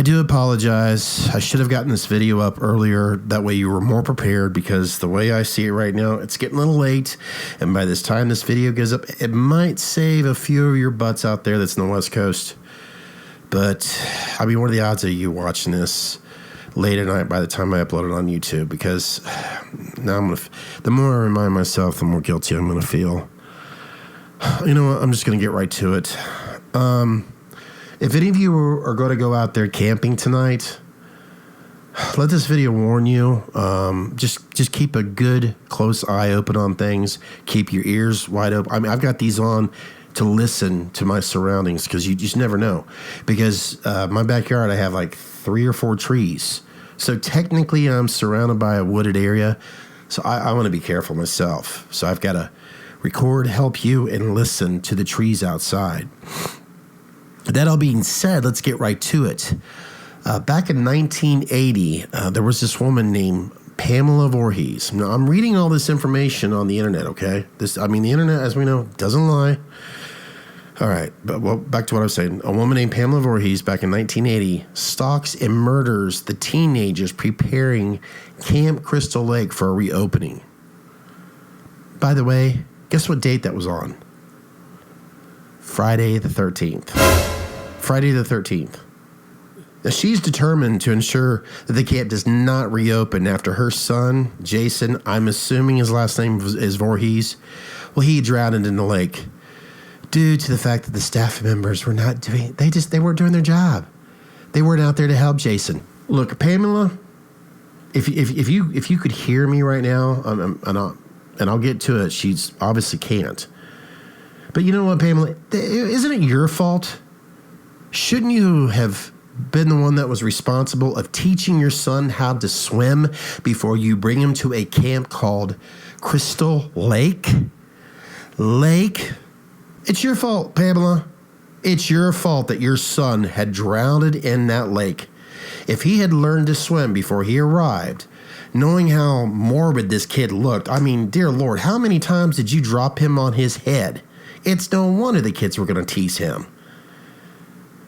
do apologize. I should have gotten this video up earlier. That way you were more prepared, because the way I see it right now, it's getting a little late. And by this time this video goes up, it might save a few of your butts out there that's in the West Coast. But, I mean, what are the odds of you watching this late at night by the time I upload it on YouTube? Because now the more I remind myself, the more guilty I'm going to feel. You know what? I'm just going to get right to it. If any of you are going to go out there camping tonight, let this video warn you. Just keep a good, close eye open on things. Keep your ears wide open. I mean, I've got these on to listen to my surroundings, because you just never know. Because my backyard, I have like 3 or 4 trees. So technically, I'm surrounded by a wooded area. So I want to be careful myself. So I've got to record, help you, and listen to the trees outside. That all being said, let's get right to it. Back in 1980, there was this woman named Pamela Vorhees. Now, I'm reading all this information on the internet, okay? The internet, as we know, doesn't lie. All right, but back to what I was saying. A woman named Pamela Vorhees, back in 1980, stalks and murders the teenagers preparing Camp Crystal Lake for a reopening. By the way, guess what date that was on? Friday the 13th. Friday the 13th. Now, she's determined to ensure that the camp does not reopen after her son, Jason, I'm assuming his last name is Vorhees, well, he drowned in the lake due to the fact that the staff members were not doing, they weren't doing their job. They weren't out there to help Jason. Look, Pamela, if you could hear me right now, and I'll get to it, she's obviously can't. But you know what, Pamela, isn't it your fault? Shouldn't you have been the one that was responsible of teaching your son how to swim before you bring him to a camp called Crystal Lake? It's your fault, Pamela. It's your fault that your son had drowned in that lake. If he had learned to swim before he arrived, knowing how morbid this kid looked, I mean, dear Lord, how many times did you drop him on his head? It's no wonder the kids were going to tease him.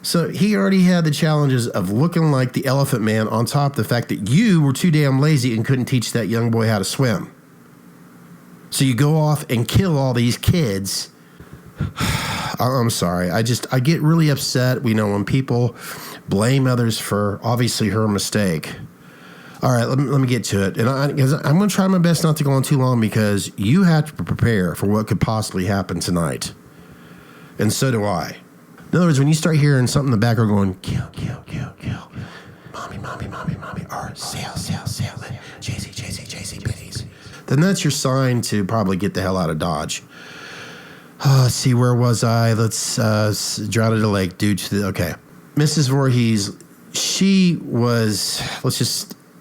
So he already had the challenges of looking like the Elephant Man, on top of the fact that you were too damn lazy and couldn't teach that young boy how to swim. So you go off and kill all these kids. I'm sorry. I get really upset, when people blame others for obviously her mistake. All right, let me get to it. And I'm going to try my best not to go on too long, because you have to prepare for what could possibly happen tonight. And so do I. In other words, when you start hearing something in the background going, kill, mommy, or sail, Jay-Z, biddies, then that's your sign to probably get the hell out of Dodge. Let's see, where was I? Let's drown in the lake due to okay. Mrs. Vorhees, she was,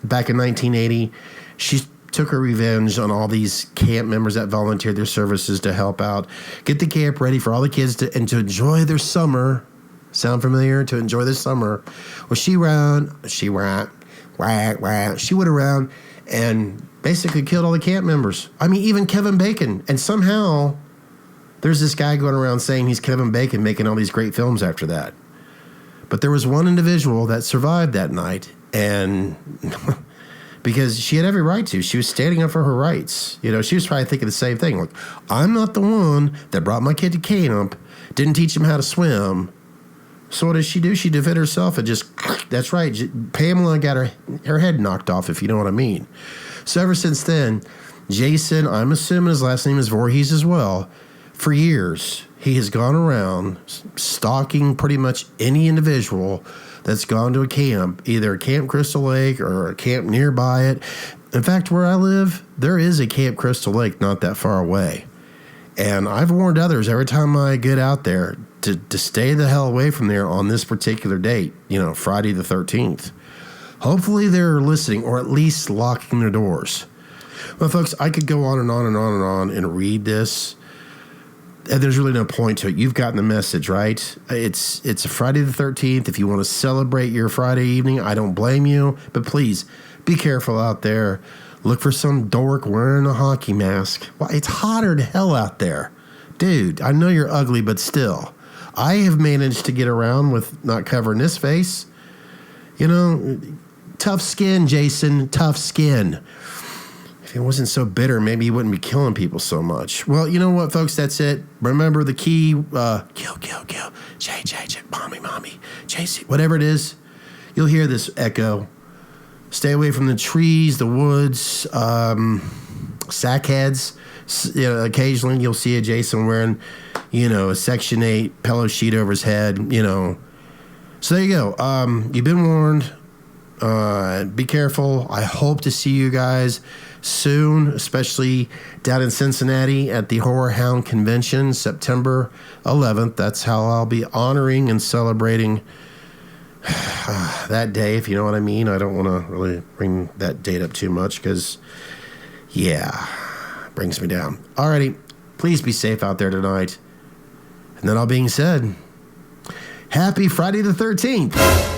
back in 1980, she took her revenge on all these camp members that volunteered their services to help out, get the camp ready for all the kids to enjoy their summer. Sound familiar? To enjoy their summer. Well, she went around and basically killed all the camp members. I mean, even Kevin Bacon. And somehow there's this guy going around saying he's Kevin Bacon, making all these great films after that. But there was one individual that survived that night, and because she had every right to. She was standing up for her rights. She was probably thinking the same thing. Like, I'm not the one that brought my kid to camp, didn't teach him how to swim. So what does she do? She defended herself and that's right. Pamela got her head knocked off, if you know what I mean. So ever since then, Jason, I'm assuming his last name is Vorhees as well, for years, he has gone around stalking pretty much any individual that's gone to a camp, either Camp Crystal Lake or a camp nearby it. In fact, where I live, there is a Camp Crystal Lake not that far away. And I've warned others every time I get out there to stay the hell away from there on this particular date, Friday the 13th. Hopefully they're listening, or at least locking their doors. Well, folks, I could go on and on and on and on and read this, and there's really no point to it. You've gotten the message, right? It's a Friday the 13th. If you want to celebrate your Friday evening, I don't blame you. But please, be careful out there. Look for some dork wearing a hockey mask. Well, it's hotter than hell out there. Dude, I know you're ugly, but still. I have managed to get around with not covering this face. You know, tough skin, Jason, tough skin. If he wasn't so bitter, maybe he wouldn't be killing people so much. Well, you know what, folks? That's it. Remember the key, kill. Jay, mommy, JC, whatever it is. You'll hear this echo. Stay away from the trees, the woods, sackheads. You know, occasionally you'll see a Jason wearing, you know, a Section 8 pillow sheet over his head, you know. So there you go. You've been warned. Be careful. I hope to see you guys soon, especially down in Cincinnati at the Horror Hound Convention, September 11th. That's how I'll be honoring and celebrating that day, if you know what I mean. I don't want to really bring that date up too much because, yeah, it brings me down. Alrighty, please be safe out there tonight. And then all being said, happy Friday the 13th.